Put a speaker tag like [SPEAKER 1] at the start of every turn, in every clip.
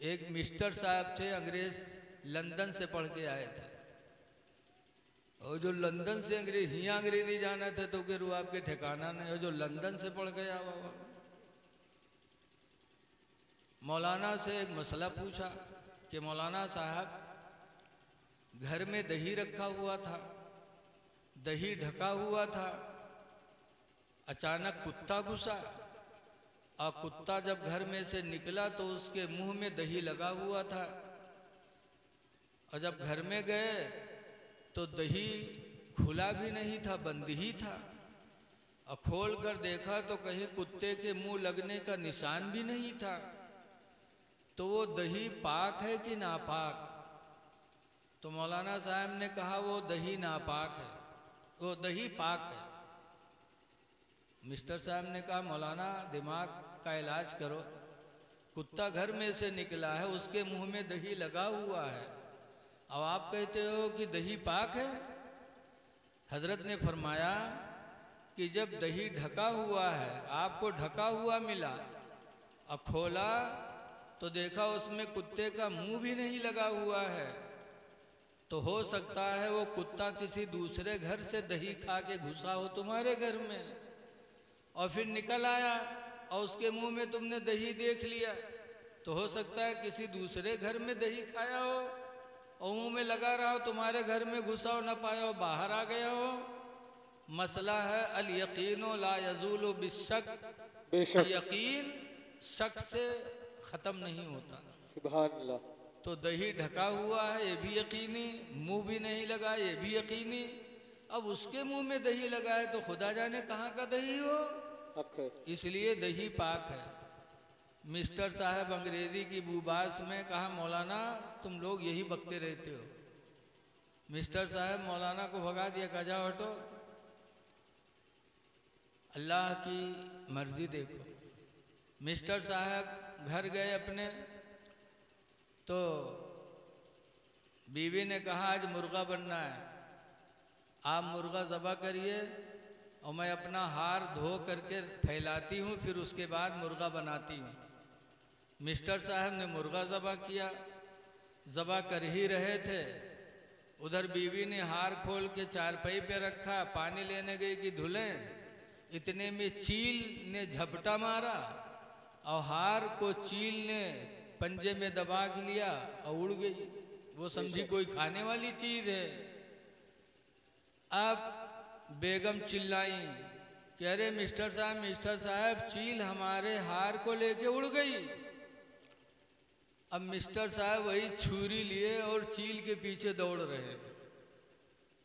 [SPEAKER 1] एक मिस्टर साहब थे, अंग्रेज लंदन से पढ़ के आए थे। और जो लंदन से अंग्रेज हिया अंग्रेजी जाना थे तो के रू आपके ठिकाना नहीं, और जो लंदन से पढ़ गया बाबा। मौलाना से एक मसला पूछा कि मौलाना साहब घर में दही रखा हुआ था, दही ढका हुआ था, अचानक कुत्ता घुसा और कुत्ता जब घर में से निकला तो उसके मुंह में दही लगा हुआ था, और जब घर में गए तो दही खुला भी नहीं था, बंद ही था। और खोल कर देखा तो कहीं कुत्ते के मुंह लगने का निशान भी नहीं था। तो वो दही पाक है कि नापाक? तो मौलाना साहब ने कहा वो दही नापाक है, वो दही पाक है। मिस्टर साहब ने कहा मौलाना दिमाग का इलाज करो, कुत्ता घर में से निकला है, उसके मुंह में दही लगा हुआ है, अब आप कहते हो कि दही पाक है। हजरत ने फरमाया कि जब दही ढका हुआ है, आपको ढका हुआ मिला, अब खोला तो देखा उसमें कुत्ते का मुंह भी नहीं लगा हुआ है, तो हो सकता है वो कुत्ता किसी दूसरे घर से दही खा के घुसा हो तुम्हारे घर में और फिर निकल आया और उसके मुंह में तुमने दही देख लिया। तो हो सकता है किसी दूसरे घर में दही खाया हो और मुंह में लगा रहा हो, तुम्हारे घर में घुसा हो, न पाया हो, बाहर आ गया हो। मसला है अल यकीनो ला यजूलु बिशक, यकीन शक से ख़त्म नहीं होता।
[SPEAKER 2] सुभान अल्लाह।
[SPEAKER 1] तो दही ढका हुआ है ये भी यकीनी, मुंह भी नहीं लगा ये भी यकीनी, अब उसके मुंह में दही लगा है तो खुदा जाने कहाँ का दही हो, इसलिए दही पाक है। मिस्टर साहब अंग्रेजी की बुबास में कहा मौलाना तुम लोग यही बकते रहते हो। मिस्टर साहब मौलाना को भगा दिया, कहा जाओ हटो, अल्लाह की मर्जी देखो। मिस्टर साहब घर गए अपने, तो बीवी ने कहा आज मुर्गा बनना है, आप मुर्गा ज़बह करिए और मैं अपना हार धो करके फैलाती हूँ, फिर उसके बाद मुर्गा बनाती हूँ। मिस्टर साहब ने मुर्गा ज़बह किया, ज़बह कर ही रहे थे, उधर बीवी ने हार खोल के चारपाई पे रखा, पानी लेने गई कि धुलें, इतने में चील ने झपटा मारा और हार को चील ने पंजे में दबा लिया और उड़ गई। वो समझी कोई खाने वाली चीज़ है। अब बेगम चिल्लाई कि अरे मिस्टर साहब चील हमारे हार को लेके उड़ गई। अब मिस्टर साहब वही छुरी लिए और चील के पीछे दौड़ रहे हैं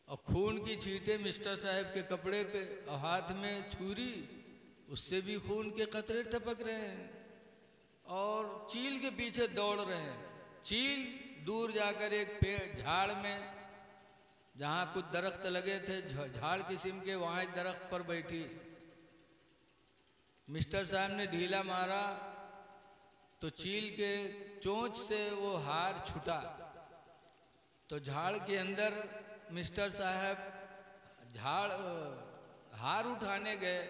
[SPEAKER 1] और खून की छींटे मिस्टर साहब के कपड़े पे और हाथ में छुरी, उससे भी खून के कतरे टपक रहे हैं और चील के पीछे दौड़ रहे हैं। चील दूर जाकर एक पेड़ झाड़ में, जहाँ कुछ दरख्त लगे थे झाड़ किस्म के, वहाँ एक दरख्त पर बैठी। मिस्टर साहब ने ढीला मारा तो चील के चोंच से वो हार छूटा। तो झाड़ के अंदर मिस्टर साहब हार उठाने गए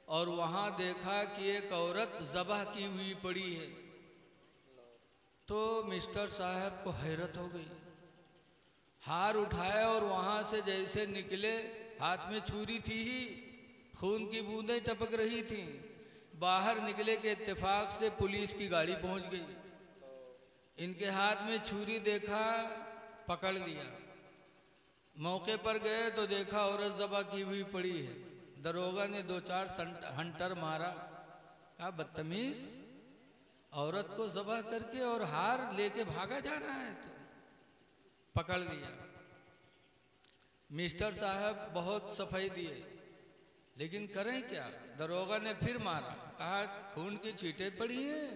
[SPEAKER 1] और वहाँ देखा कि एक औरत ज़बह की हुई पड़ी है। तो मिस्टर साहब को हैरत हो गई, हार उठाया और वहाँ से जैसे निकले, हाथ में छुरी थी ही, खून की बूंदें टपक रही थीं। बाहर निकले के इत्तेफाक से पुलिस की गाड़ी पहुँच गई। इनके हाथ में छुरी देखा, पकड़ लिया। मौके पर गए तो देखा औरत ज़बह की हुई पड़ी है। दरोगा ने 2-4 हंटर मारा, कहा बदतमीज़, औरत को ज़बह करके और हार लेके भागा जा रहा है, तो पकड़ लिया। मिस्टर साहब बहुत सफाई दिए, लेकिन करें क्या? दरोगा ने फिर मारा, कहा खून की छींटें पड़ी हैं,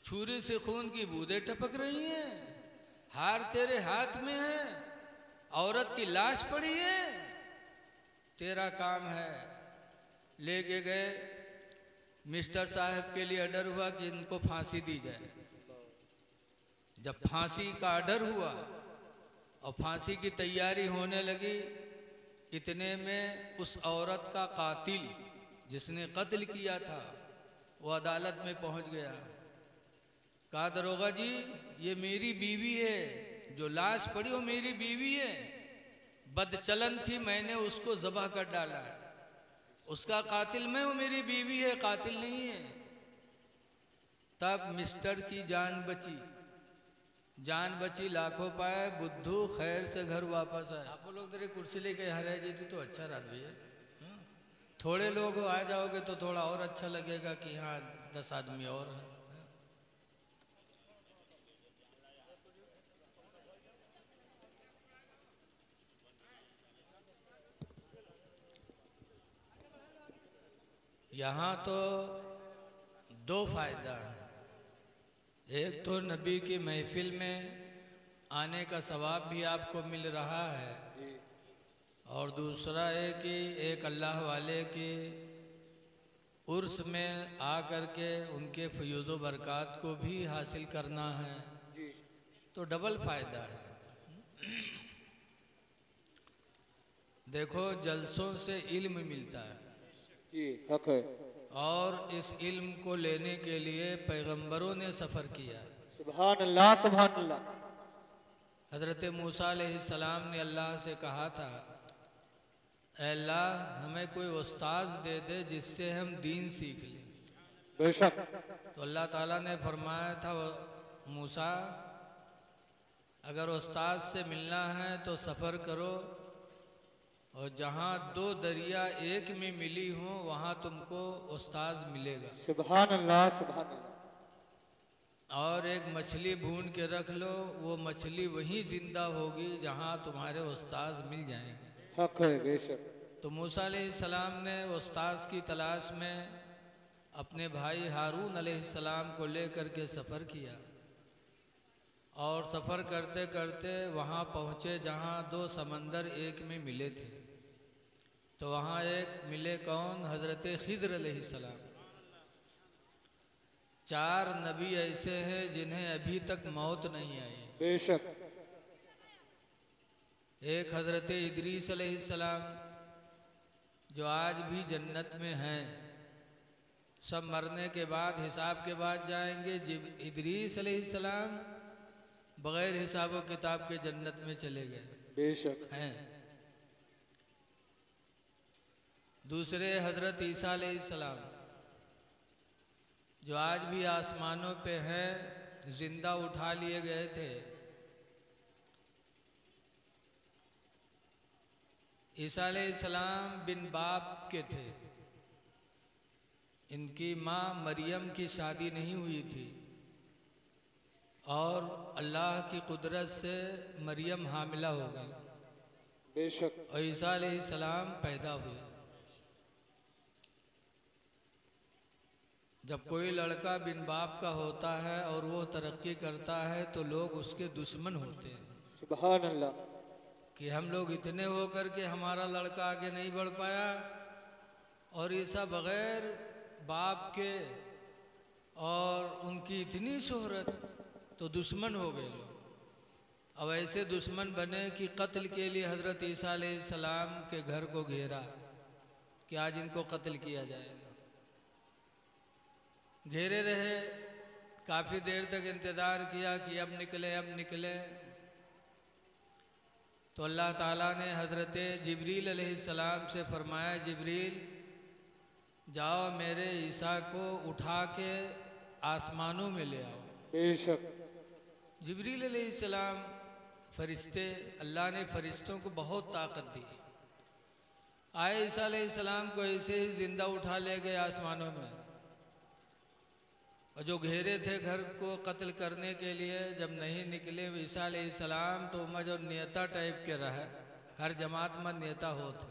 [SPEAKER 1] छुरी से खून की बूंदें टपक रही हैं, हार तेरे हाथ में है, औरत की लाश पड़ी है, तेरा काम है। लेके गए। मिस्टर साहब के लिए ऑर्डर हुआ कि इनको फांसी दी जाए। जब फांसी का ऑर्डर हुआ और फांसी की तैयारी होने लगी, इतने में उस औरत का कातिल जिसने कत्ल किया था वो अदालत में पहुंच गया। कहा दरोगा जी ये मेरी बीवी है, जो लाश पड़ी वो मेरी बीवी है, बदचलन थी, मैंने उसको ज़बह कर डाला है, उसका कातिल मैं हूँ, मेरी बीवी है, कातिल नहीं है। तब मिस्टर की जान बची, जान बची लाखों पाए, बुद्धू खैर से घर वापस आए। आप लोग तेरे कुर्सी लेके यहाँ रह जाती तो अच्छा रहा भैया, थोड़े लोग आ जाओगे तो थोड़ा और अच्छा लगेगा कि हाँ 10 आदमी और हैं। यहाँ तो 2 फायदा है, एक तो नबी की महफिल में आने का सवाब भी आपको मिल रहा है, और दूसरा है कि एक अल्लाह वाले के उर्स में आ कर के उनके फयूज़ व बरक़ात को भी हासिल करना है, तो डबल फ़ायदा है। देखो जलसों से इल्म मिलता है
[SPEAKER 2] जी, हक है।
[SPEAKER 1] और इस इल्म को लेने के लिए पैगंबरों ने सफ़र किया।
[SPEAKER 2] सुभान अल्लाह, सुभान अल्लाह।
[SPEAKER 1] हज़रत मूसा अलैहिस्सलाम ने अल्लाह से कहा था, ऐ अल्लाह हमें कोई उस्ताद दे दे जिससे हम दीन सीख लें।
[SPEAKER 2] बेशक।
[SPEAKER 1] तो अल्लाह ताला ने फरमाया था, मूसा अगर उस्ताद से मिलना है तो सफ़र करो, और जहाँ 2 दरिया एक में मिली हों वहाँ तुमको उस्ताद मिलेगा।
[SPEAKER 2] सुभान अल्लाह, सुभान अल्लाह।
[SPEAKER 1] और एक मछली भून के रख लो, वो मछली वहीं जिंदा होगी जहाँ तुम्हारे उस्ताद मिल जाएंगे।
[SPEAKER 2] हक है, बेशक।
[SPEAKER 1] तो मूसा अलैहिस्सलाम ने उस्ताद की तलाश में अपने भाई हारून अलैहिस्सलाम को लेकर के सफ़र किया, और सफ़र करते करते वहाँ पहुँचे जहाँ 2 समंदर एक में मिले थे। तो वहाँ एक मिले कौन, हज़रत खिज़र अलैहिस्सलाम। 4 नबी ऐसे हैं जिन्हें अभी तक मौत नहीं आई।
[SPEAKER 2] बेशक।
[SPEAKER 1] एक हज़रत इदरीस अलैहिस्सलाम जो आज भी जन्नत में हैं, सब मरने के बाद हिसाब के बाद जाएंगे। इदरीस अलैहिस्सलाम बग़ैर हिसाब व किताब के जन्नत में चले गए।
[SPEAKER 2] बेशक
[SPEAKER 1] हैं। दूसरे हज़रत ईसा अलैहिस्सलाम जो आज भी आसमानों पे हैं, जिंदा उठा लिए गए थे। ईसा अलैहिस्सलाम बिन बाप के थे, इनकी माँ मरियम की शादी नहीं हुई थी, और अल्लाह की कुदरत से मरियम हामिला हो गई।
[SPEAKER 2] बेशक।
[SPEAKER 1] और ईसा अलैहिस्सलाम पैदा हुए। जब कोई लड़का बिन बाप का होता है और वो तरक्की करता है तो लोग उसके दुश्मन होते हैं।
[SPEAKER 2] सुभान अल्लाह।
[SPEAKER 1] कि हम लोग इतने हो कर के हमारा लड़का आगे नहीं बढ़ पाया, और ईसा बग़ैर बाप के, और उनकी इतनी शोहरत, तो दुश्मन हो गए लोग। अब ऐसे दुश्मन बने कि कत्ल के लिए हज़रत ईसा अलैहिस्सलाम के घर को घेरा कि आज इनको कत्ल किया जाएगा। घेरे रहे, काफ़ी देर तक इंतज़ार किया कि अब निकले अब निकले। तो अल्लाह ताला ने हज़रत जिब्रील अलैहिस्सलाम से फरमाया, जिब्रील जाओ मेरे ईसा को उठा के आसमानों में ले आओ।
[SPEAKER 2] बेशक।
[SPEAKER 1] जिब्रील अलैहिस्सलाम फरिश्ते, अल्लाह ने फरिश्तों को बहुत ताकत दी। आए ईसा अलैहिस्सलाम को ऐसे ही ज़िंदा उठा ले गए आसमानों में, और जो घेरे थे घर को कत्ल करने के लिए, जब नहीं निकले ईसा अलैहिस्सलाम, तो उमा जो नेता टाइप के रहा, हर जमात में नेता होते,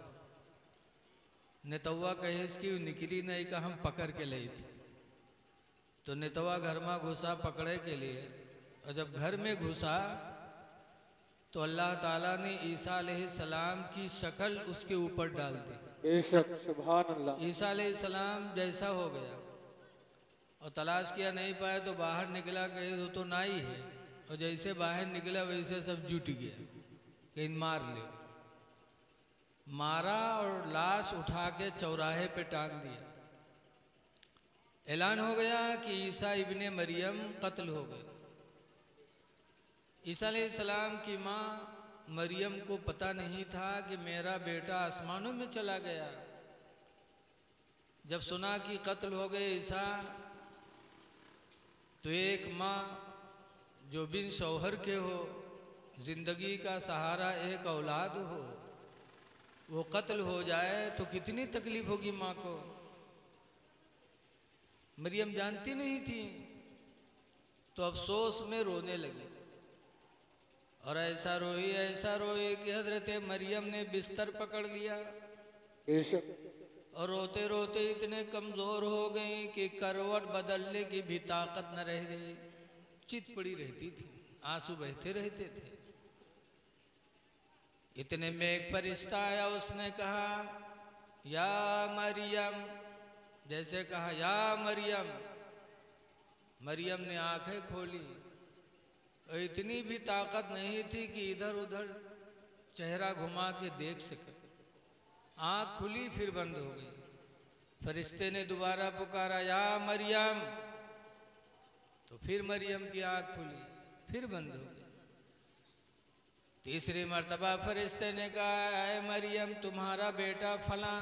[SPEAKER 1] नेतवा कहे कि निकली नहीं का हम पकड़ के लाई थी। तो नेतवा घर में घुसा पकड़े के लिए, और जब घर में घुसा तो अल्लाह ताला ने ईसा अलैहिस्सलाम की शक्ल उसके ऊपर डाल दी।
[SPEAKER 2] बेशक। सुभान अल्लाह।
[SPEAKER 1] ईसा अलैहिस्सलाम जैसा हो गया, और तलाश किया नहीं पाया तो बाहर निकला, कहे तो ना ही है, और जैसे बाहर निकला वैसे सब जुट गया, कहीं मार ले। मारा और लाश उठा के चौराहे पे टांग दिया। ऐलान हो गया कि ईसा इब्ने मरियम कत्ल हो गए। ईसा अलैहिस्सलाम की माँ मरियम को पता नहीं था कि मेरा बेटा आसमानों में चला गया। जब सुना कि कत्ल हो गए ईसा, तो एक माँ जो बिन शौहर के हो, जिंदगी का सहारा एक औलाद हो, वो कत्ल हो जाए तो कितनी तकलीफ होगी माँ को। मरियम जानती नहीं थी, तो अफसोस में रोने लगी और ऐसा रोई कि हजरत मरियम ने बिस्तर पकड़ लिया
[SPEAKER 2] बेशक
[SPEAKER 1] और रोते रोते इतने कमज़ोर हो गई कि करवट बदलने की भी ताकत न रह गई। चित पड़ी रहती थी, आंसू बहते रहते थे। इतने में एक फरिश्ता आया, उसने कहा या मरियम, जैसे कहा या मरियम। मरियम ने आंखें खोली और इतनी भी ताकत नहीं थी कि इधर उधर चेहरा घुमा के देख सके। आंख खुली फिर बंद हो गई। फरिश्ते ने दोबारा पुकारा या मरियम, तो फिर मरियम की आंख खुली फिर बंद हो गई। तीसरी मर्तबा फरिश्ते ने कहा ऐ मरियम, तुम्हारा बेटा फला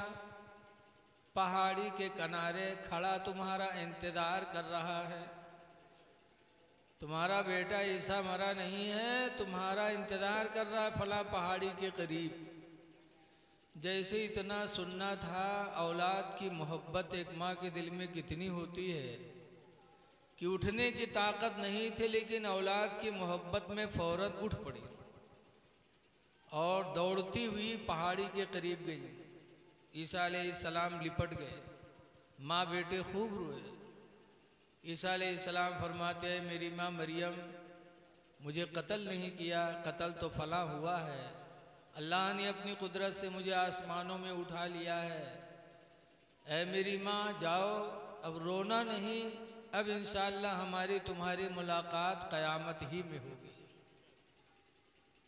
[SPEAKER 1] पहाड़ी के किनारे खड़ा तुम्हारा इंतजार कर रहा है। तुम्हारा बेटा ईसा मरा नहीं है, तुम्हारा इंतजार कर रहा है फला पहाड़ी के करीब। जैसे इतना सुनना था, औलाद की मोहब्बत एक माँ के दिल में कितनी होती है कि उठने की ताकत नहीं थी, लेकिन औलाद की मोहब्बत में फौरन उठ पड़ी और दौड़ती हुई पहाड़ी के करीब गई। ईसा अलैहिस्सलाम लिपट गए, माँ बेटे खूब रोए। ईसा अलैहिस्सलाम फरमाते हैं मेरी माँ मरियम, मुझे कत्ल नहीं किया, कत्ल तो फला हुआ है। अल्लाह ने अपनी कुदरत से मुझे आसमानों में उठा लिया है। ऐ मेरी माँ जाओ, अब रोना नहीं, अब इंशाअल्लाह हमारी तुम्हारी मुलाकात क़यामत ही में होगी।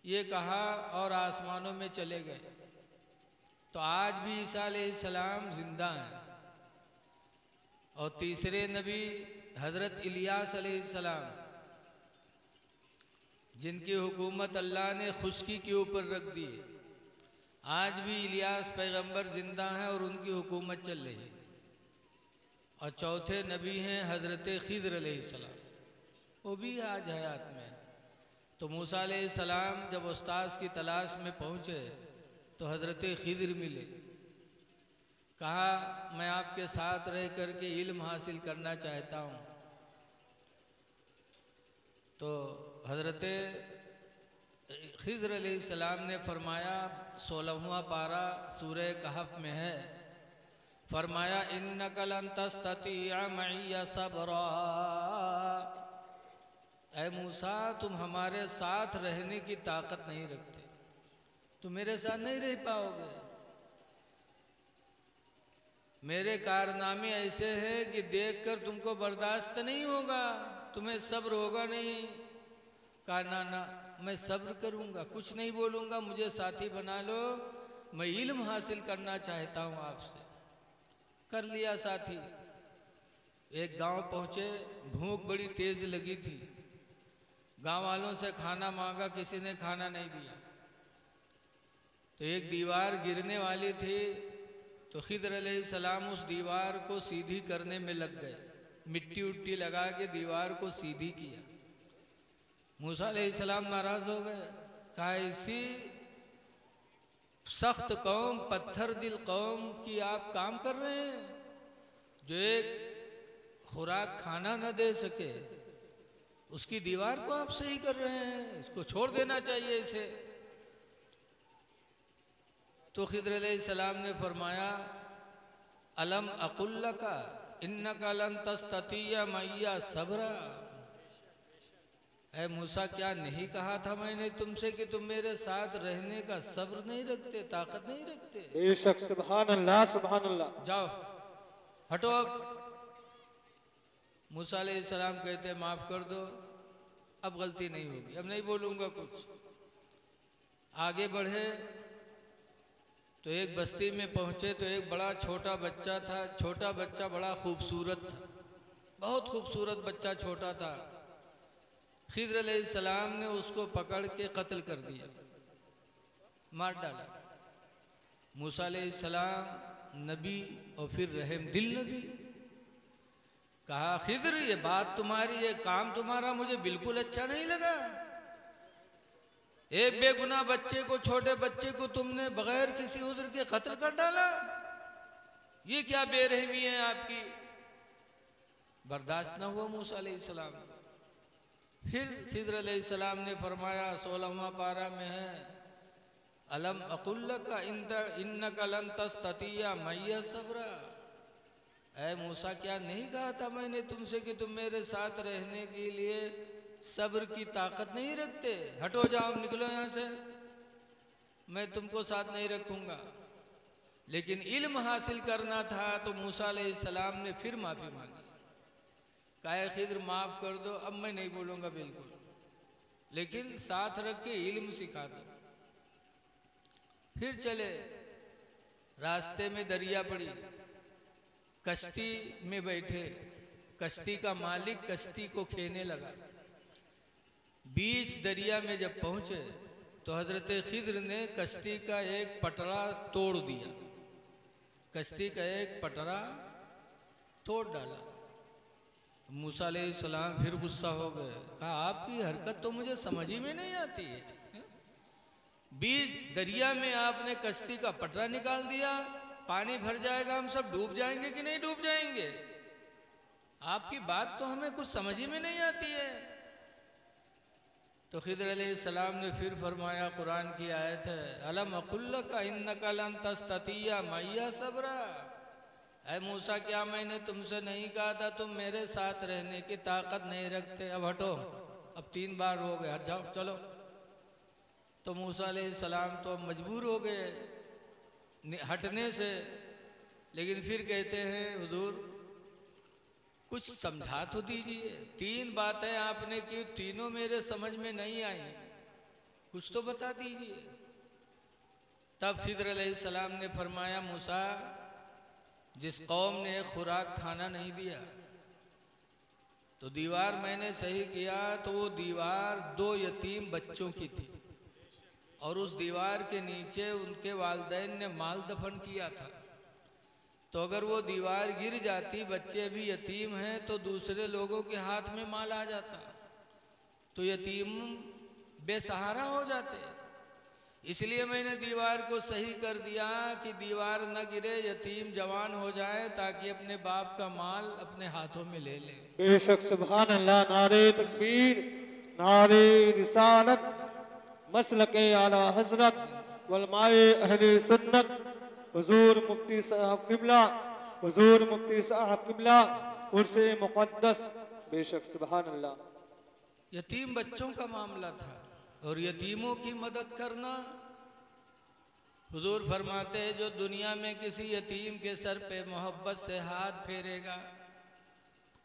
[SPEAKER 1] ये कहा और आसमानों में चले गए। तो आज भी ईसा अलैहिस्सलाम जिंदा हैं। और तीसरे नबी हज़रत इलियास अलैहिस्सलाम, जिनकी हुकूमत अल्लाह ने खुश्की के ऊपर रख दी, आज भी इलियास पैगंबर जिंदा हैं और उनकी हुकूमत चल रही है। और चौथे नबी हैं हज़रत खिज़र अलैहिस्सलाम, वो भी आज हयात में। तो मूसा अलैहिस्सलाम जब उस्ताद की तलाश में पहुँचे तो हज़रत खिज़र मिले। कहा मैं आपके साथ रह कर के इल्म हासिल करना चाहता हूँ। तो हज़रत खिज़र अलैहिस्सलाम ने फरमाया, 16वां पारा सूरह कहफ में है, फरमाया इन्नका लन तस्ततिअ मइया सबरा। ऐ मूसा, तुम हमारे साथ रहने की ताकत नहीं रखते, तुम मेरे साथ नहीं रह पाओगे। मेरे कारनामे ऐसे हैं कि देखकर तुमको बर्दाश्त नहीं होगा, तुम्हें सब्र होगा नहीं। कहा ना, मैं सब्र करूँगा, कुछ नहीं बोलूँगा, मुझे साथी बना लो, मैं इल्म हासिल करना चाहता हूँ आपसे। कर लिया साथी। एक गांव पहुँचे, भूख बड़ी तेज लगी थी। गांव वालों से खाना मांगा, किसी ने खाना नहीं दिया। तो एक दीवार गिरने वाली थी, तो खिज़र अलैहिस्सलाम उस दीवार को सीधी करने में लग गए। मिट्टी उट्टी लगा के दीवार को सीधी किया। मूसा अलैहिस्सलाम नाराज हो गए। कहा ऐसी सख्त कौम, पत्थर दिल कौम की आप काम कर रहे हैं, जो एक खुराक खाना न दे सके, उसकी दीवार को आप सही कर रहे हैं, इसको छोड़ देना चाहिए इसे। तो खिज़र अलैहिस्सलाम ने फरमाया अलम अकुल लका इन्नका लन तस्ततिअ मइया सबरा। ऐ मूसा, क्या नहीं कहा था मैंने तुमसे कि तुम मेरे साथ रहने का सब्र नहीं रखते, ताकत नहीं रखते।
[SPEAKER 2] बेशक, सुभान अल्लाह सुभान अल्लाह।
[SPEAKER 1] जाओ हटो। अब मूसा अलैहिस्सलाम कहते माफ़ कर दो, अब गलती नहीं होगी, अब नहीं बोलूँगा कुछ। आगे बढ़े तो एक बस्ती में पहुँचे तो एक बड़ा छोटा बच्चा था। छोटा बच्चा बड़ा खूबसूरत था। बहुत खूबसूरत बच्चा छोटा था। खिद्र अलैहिस्सलाम ने उसको पकड़ के कत्ल कर दिया, मार डाला। मूसा अलैहिस्सलाम नबी और फिर रहम दिल नबी, कहा खिद्र ये बात तुम्हारी, ये काम तुम्हारा मुझे बिल्कुल अच्छा नहीं लगा। एक बेगुनाह बच्चे को, छोटे बच्चे को तुमने बगैर किसी उज़्र के कत्ल कर डाला, ये क्या बेरहमी है आपकी। बर्दाश्त न हुआ मूसा अलैहिस्सलाम का। फिर खिद्र अलैहिस्सलाम ने फरमाया, 16वां पारा में है, अलम अकुल्लका इन्नका लन तस्ततिया मैया सब्रा। ऐ मूसा क्या नहीं कहा था मैंने तुमसे कि तुम मेरे साथ रहने के लिए सब्र की ताकत नहीं रखते। हटो, जाओ, निकलो यहाँ से, मैं तुमको साथ नहीं रखूंगा। लेकिन इल्म हासिल करना था तो मूसा अलैहिस्सलाम ने फिर माफ़ी मांगी। कहा खिद्र माफ़ कर दो, अब मैं नहीं बोलूँगा बिल्कुल, लेकिन साथ रख के इल्म सिखा दो। फिर चले, रास्ते में दरिया पड़ी, कश्ती में बैठे, कश्ती का मालिक कश्ती को खेने लगा। बीच दरिया में जब पहुँचे तो हज़रत खिद्र ने कश्ती का एक पटरा तोड़ दिया, कश्ती का एक पटरा तोड़ डाला। मूसा अलैहिस्सलाम फिर गुस्सा हो गए, कहा आपकी हरकत तो मुझे समझ ही में नहीं आती है। बीच दरिया में आपने कश्ती का पटरा निकाल दिया, पानी भर जाएगा, हम सब डूब जाएंगे कि नहीं डूब जाएंगे। आपकी बात तो हमें कुछ समझ ही में नहीं आती है। तो खिद्र अलैहिस्सलाम ने फिर फरमाया, कुरान की आयत है, अलम अकुल्लका इन्नका लन तस्ततिया मैया सब्रा। ऐ मूसा क्या मैंने तुमसे नहीं कहा था तुम मेरे साथ रहने की ताकत नहीं रखते। अब हटो, अब 3 बार हो गए, हट जाओ, चलो। तो मूसा अलैहिस्सलाम तो मजबूर हो गए हटने से, लेकिन फिर कहते हैं हुजूर कुछ समझा तो दीजिए, 3 बातें आपने की, तीनों मेरे समझ में नहीं आई, कुछ तो बता दीजिए। तब खिद्र अलैहिस्सलाम ने फरमाया, मूसा जिस कौम ने खुराक खाना नहीं दिया तो दीवार मैंने सही किया, तो वो दीवार 2 यतीम बच्चों की थी और उस दीवार के नीचे उनके वालिदैन ने माल दफन किया था। तो अगर वो दीवार गिर जाती, बच्चे भी यतीम हैं, तो दूसरे लोगों के हाथ में माल आ जाता, तो यतीम बेसहारा हो जाते। इसलिए मैंने दीवार को सही कर दिया कि दीवार न गिरे, यतीम जवान हो जाए, ताकि अपने बाप का माल अपने हाथों में ले ले।
[SPEAKER 2] बेशक सुभान अल्लाह। नारे तकबीर, नारे रिसालत, मसलके आला हजरत वलमाए अहले सुन्नत, हुजूर मुफ्ती साहब किबला, हुजूर मुफ्ती साहब किबला, उर्से मुक़द्दस। बेशक सुभान अल्लाह।
[SPEAKER 1] यतीम बच्चों का मामला था और यतीमों की मदद करना। हुजूर फरमाते हैं, जो दुनिया में किसी यतीम के सर पे मोहब्बत से हाथ फेरेगा,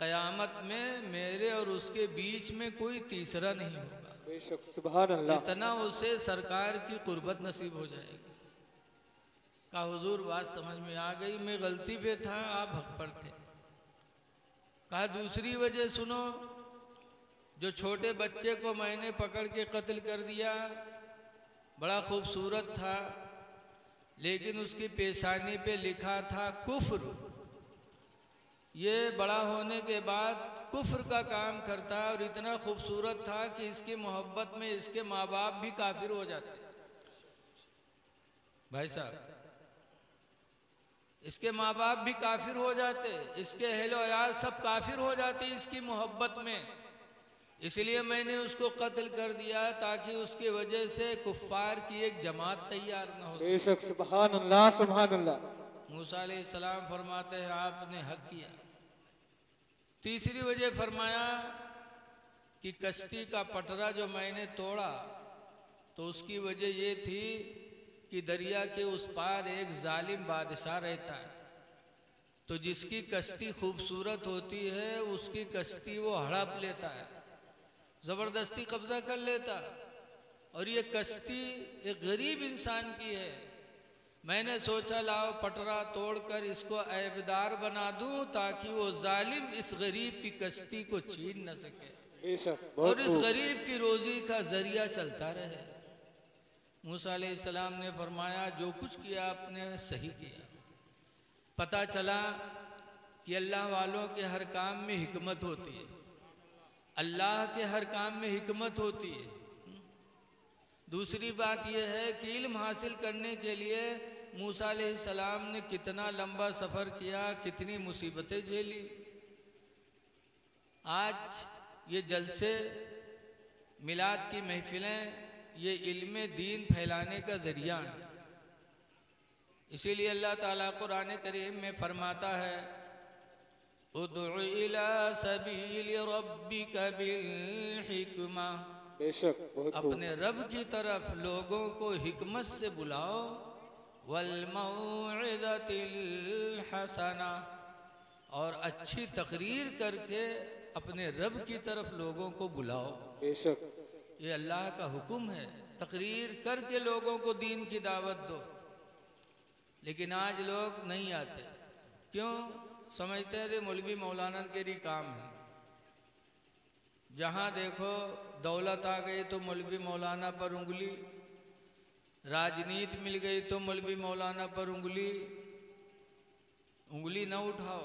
[SPEAKER 1] क़यामत में मेरे और उसके बीच में कोई तीसरा नहीं होगा।
[SPEAKER 2] बेशक सुभान अल्लाह।
[SPEAKER 1] इतना उसे सरकार की कुर्बत नसीब हो जाएगी। कहा हुजूर बात समझ में आ गई, मैं गलती पे था, आप हक पर थे। कहा दूसरी वजह सुनो, जो छोटे बच्चे को मैंने पकड़ के कत्ल कर दिया, बड़ा खूबसूरत था, लेकिन उसकी पेशानी पे लिखा था कुफ्र। ये बड़ा होने के बाद कुफ्र का काम करता, और इतना खूबसूरत था कि इसकी मोहब्बत में इसके माँ बाप भी काफिर हो जाते। भाई साहब, इसके माँ बाप भी काफिर हो जाते, इसके अहलो अयाल सब काफिर हो जाते इसकी मोहब्बत में। इसलिए मैंने उसको कत्ल कर दिया ताकि उसकी वजह से कुफ्फार की एक जमात तैयार न हो।
[SPEAKER 2] बेशक सुभान अल्लाह, सुभान अल्लाह।
[SPEAKER 1] मूसा अलैहिस्सलाम फरमाते हैं, आपने हक किया। तीसरी वजह फरमाया कि कश्ती का पटरा जो मैंने तोड़ा, तो उसकी वजह ये थी कि दरिया के उस पार एक जालिम बादशाह रहता है, तो जिसकी कश्ती खूबसूरत होती है उसकी कश्ती वो हड़प लेता है, ज़बरदस्ती कब्जा कर लेता। और ये कश्ती एक गरीब इंसान की है, मैंने सोचा लाओ पटरा तोड़कर इसको ऐबदार बना दूं ताकि वो जालिम इस गरीब की कश्ती को छीन न सके
[SPEAKER 2] बेशक
[SPEAKER 1] और इस गरीब की रोजी का जरिया चलता रहे। मूसा अलैहिस्सलाम ने फरमाया जो कुछ किया आपने सही किया। पता चला कि अल्लाह वालों के हर काम में हिकमत होती है, अल्लाह के हर काम में हिकमत होती है। दूसरी बात यह है कि इल्म हासिल करने के लिए मूसा अलैहिस्सलाम ने कितना लंबा सफ़र किया, कितनी मुसीबतें झेली। आज ये जलसे, मिलाद की महफिलें, ये इल्म दीन फैलाने का ज़रिया है। इसीलिए अल्लाह ताला कुरान करीम में फरमाता है उदउ इला सबील रब्बिका बिल हिक्मा,
[SPEAKER 2] बेशक बहुत खूब।
[SPEAKER 1] अपने रब की तरफ लोगों को हिकमत से बुलाओ, वल मौइज़तिल हसना, और अच्छी तकरीर करके अपने रब की तरफ लोगों को बुलाओ।
[SPEAKER 2] बेशक
[SPEAKER 1] ये अल्लाह का हुक्म है, तकरीर करके लोगों को दीन की दावत दो। लेकिन आज लोग नहीं आते, क्यों? समझते हैं मौलवी मौलाना के लिए काम है। जहाँ देखो दौलत आ गई तो मौलवी मौलाना पर उंगली, राजनीति मिल गई तो मौलवी मौलाना पर उंगली। उंगली न उठाओ,